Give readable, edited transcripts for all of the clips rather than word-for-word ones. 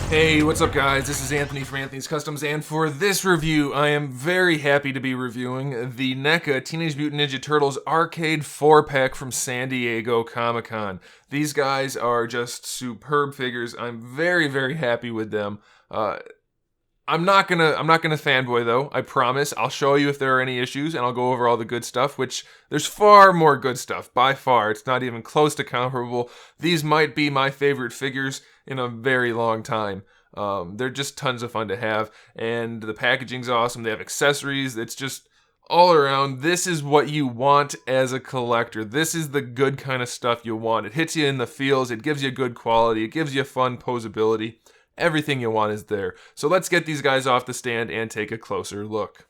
Hey, what's up guys? This is Anthony from Anthony's Customs, and for this review, I am very happy to be reviewing the NECA Teenage Mutant Ninja Turtles Arcade 4-pack from San Diego Comic-Con. These guys are just superb figures. I'm very, very happy with them. I'm not gonna fanboy though, I promise. I'll show you if there are any issues, and I'll go over all the good stuff, which there's far more good stuff, by far. It's not even close to comparable. These might be my favorite figures in a very long time. They're just tons of fun to have, and the packaging's awesome. They have accessories. It's just all around. This is what you want as a collector. This is the good kind of stuff you want. It hits you in the feels. It gives you good quality. It gives you fun posability. Everything you want is there. So let's get these guys off the stand and take a closer look.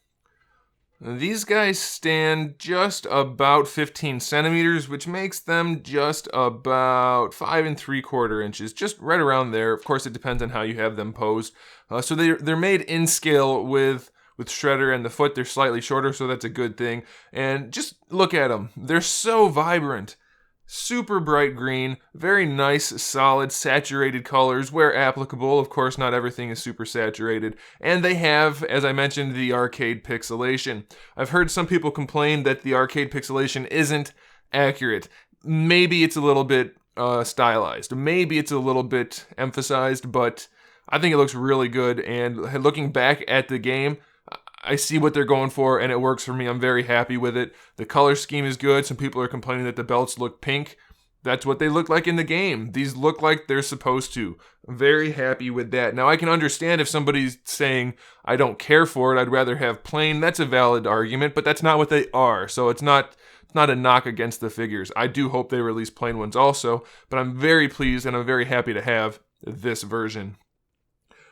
These guys stand just about 15 centimeters, which makes them just about 5 3/4 inches, just right around there. Of course, it depends on how you have them posed. So they're made in scale with Shredder and the foot. They're slightly shorter, so that's a good thing. And just look at them. They're so vibrant. Super bright green, very nice, solid, saturated colors where applicable. Of course, not everything is super saturated. And they have, as I mentioned, the arcade pixelation. I've heard some people complain that the arcade pixelation isn't accurate. Maybe it's a little bit stylized. Maybe it's a little bit emphasized, but I think it looks really good. And looking back at the game, I see what they're going for, and it works for me. I'm very happy with it. The color scheme is good. Some people are complaining that the belts look pink. That's what they look like in the game. These look like they're supposed to. Very happy with that. Now, I can understand if somebody's saying, I don't care for it, I'd rather have plain. That's a valid argument, but that's not what they are. So it's not a knock against the figures. I do hope they release plain ones also, but I'm very pleased and I'm very happy to have this version.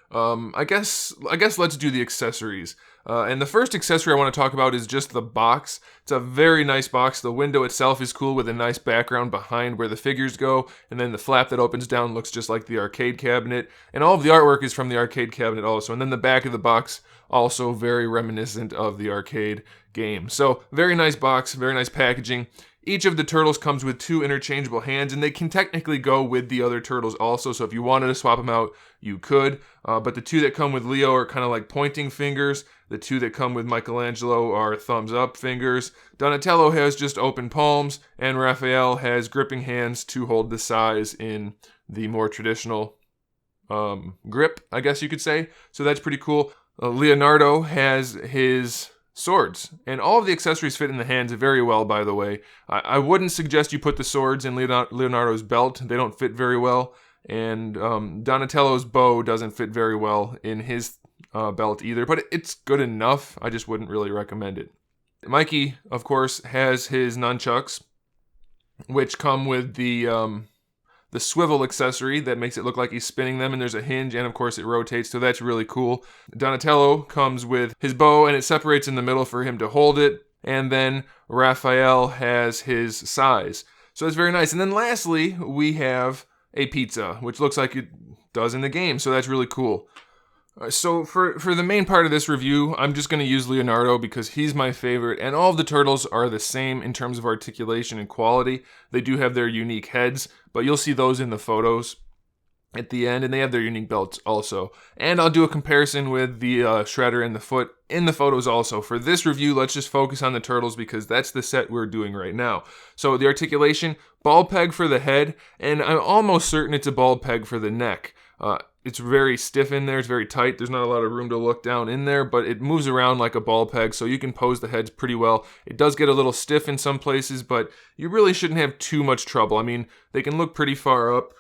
I guess let's do the accessories. And the first accessory I want to talk about is just the box. It's a very nice box. The window itself is cool with a nice background behind where the figures go, and then the flap that opens down looks just like the arcade cabinet. And all of the artwork is from the arcade cabinet also. And then the back of the box also very reminiscent of the arcade game. So very nice box, very nice packaging. Each of the turtles comes with 2 interchangeable hands, and they can technically go with the other turtles also, so if you wanted to swap them out, you could. But the 2 that come with Leo are kind of like pointing fingers. The 2 that come with Michelangelo are thumbs up fingers. Donatello has just open palms, and Raphael has gripping hands to hold the size in the more traditional grip, I guess you could say. So that's pretty cool. Leonardo has his swords, and all of the accessories fit in the hands very well, by the way. I wouldn't suggest you put the swords in Leonardo's belt. They don't fit very well, and Donatello's bow doesn't fit very well in his belt either, but it's good enough. I just wouldn't really recommend it. Mikey, of course, has his nunchucks, which come with the swivel accessory that makes it look like he's spinning them, and there's a hinge, and of course it rotates, so that's really cool. Donatello comes with his bow, and it separates in the middle for him to hold it, and then Raphael has his size. So it's very nice. And then lastly, we have a pizza, which looks like it does in the game, so that's really cool. So for the main part of this review, I'm just going to use Leonardo because he's my favorite, and all of the turtles are the same in terms of articulation and quality. They do have their unique heads, but you'll see those in the photos at the end, and they have their unique belts also. And I'll do a comparison with the Shredder and the foot in the photos also. For this review, let's just focus on the turtles because that's the set we're doing right now. So the articulation, ball peg for the head, and I'm almost certain it's a ball peg for the neck. It's very stiff in there, it's very tight, there's not a lot of room to look down in there, but it moves around like a ball peg, so you can pose the heads pretty well. It does get a little stiff in some places, but you really shouldn't have too much trouble. I mean, they can look pretty far up.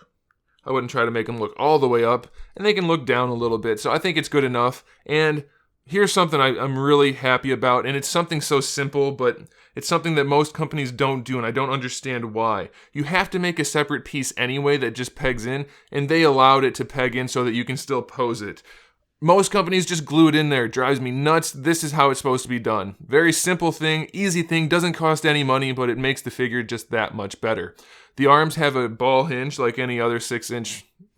I wouldn't try to make them look all the way up, and they can look down a little bit, so I think it's good enough. And here's something I'm really happy about, and it's something so simple, but it's something that most companies don't do, and I don't understand why. You have to make a separate piece anyway that just pegs in, and they allowed it to peg in so that you can still pose it. Most companies just glue it in there. It drives me nuts. This is how it's supposed to be done. Very simple thing, easy thing, doesn't cost any money, but it makes the figure just that much better. The arms have a ball hinge like any other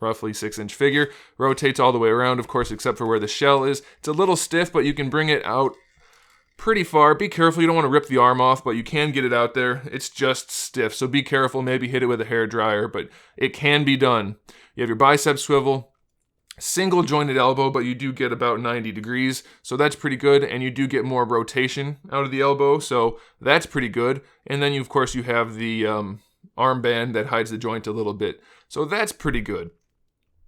roughly 6-inch figure. Rotates all the way around, of course, except for where the shell is. It's a little stiff, but you can bring it out pretty far. Be careful, you don't want to rip the arm off, but you can get it out there. It's just stiff, so be careful. Maybe hit it with a hair dryer, but it can be done. You have your bicep swivel. single jointed elbow, but you do get about 90 degrees, so that's pretty good, and you do get more rotation out of the elbow, so that's pretty good. And then, of course, you have the armband that hides the joint a little bit, so that's pretty good.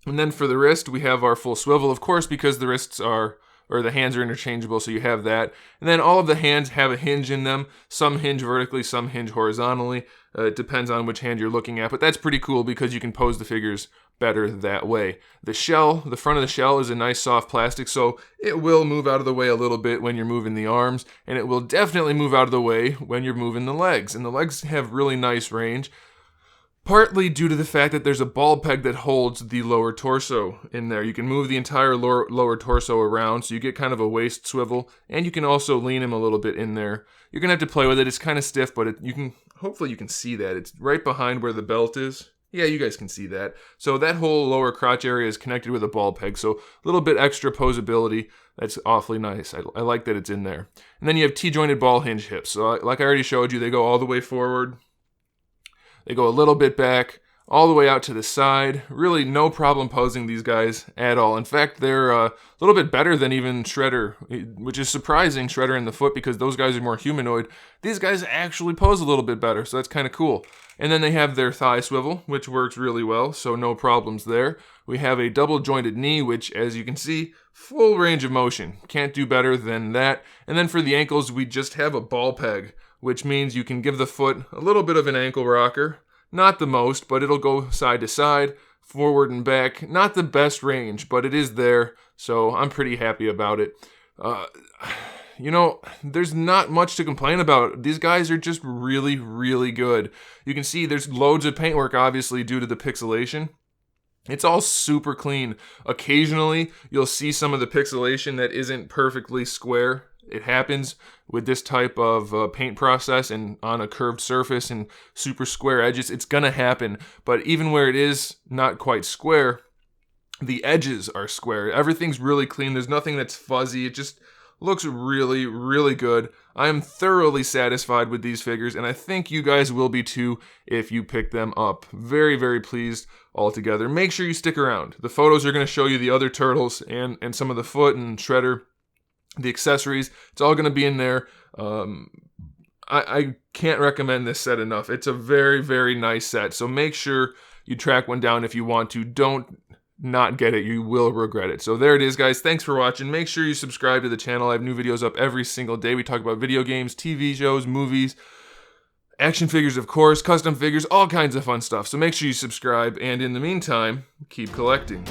And then for the wrist, we have our full swivel, of course, because the wrists are, or the hands are interchangeable, so you have that. And then all of the hands have a hinge in them. Some hinge vertically, some hinge horizontally. It depends on which hand you're looking at, but that's pretty cool because you can pose the figures better that way. The shell, the front of the shell is a nice soft plastic, so it will move out of the way a little bit when you're moving the arms, and it will definitely move out of the way when you're moving the legs. And the legs have really nice range, partly due to the fact that there's a ball peg that holds the lower torso in there. You can move the entire lower torso around, so you get kind of a waist swivel, and you can also lean him a little bit in there. You're gonna have to play with it. It's kind of stiff, but hopefully you can see that. It's right behind where the belt is. Yeah, you guys can see that. So that whole lower crotch area is connected with a ball peg, so a little bit extra posability. That's awfully nice. I like that it's in there. And then you have T-jointed ball hinge hips. So like I already showed you, they go all the way forward. They go a little bit back, all the way out to the side. Really no problem posing these guys at all. In fact, they're a little bit better than even Shredder, which is surprising, Shredder and the Foot, because those guys are more humanoid. These guys actually pose a little bit better, so that's kind of cool. And then they have their thigh swivel, which works really well, so no problems there. We have a double jointed knee, which, as you can see, full range of motion. Can't do better than that. And then for the ankles, we just have a ball peg, which means you can give the foot a little bit of an ankle rocker. Not the most, but it'll go side to side, forward and back. Not the best range, but it is there, so I'm pretty happy about it. You know, there's not much to complain about. These guys are just really, really good. You can see there's loads of paintwork, obviously, due to the pixelation. It's all super clean. Occasionally, you'll see some of the pixelation that isn't perfectly square. It happens with this type of paint process and on a curved surface and super square edges. It's gonna happen, but even where it is not quite square, the edges are square. Everything's really clean. There's nothing that's fuzzy. It just looks really, really good. I am thoroughly satisfied with these figures, and I think you guys will be too if you pick them up. Very, very pleased altogether. Make sure you stick around. The photos are going to show you the other turtles and some of the Foot and Shredder, the accessories. It's all going to be in there. I can't recommend this set enough. It's a very, very nice set, so make sure you track one down if you want to. Don't not get it. You will regret it. So there it is, guys. Thanks for watching. Make sure you subscribe to the channel. I have new videos up every single day. We talk about video games, TV shows, movies, action figures, of course, custom figures, all kinds of fun stuff. So make sure you subscribe, and in the meantime, keep collecting.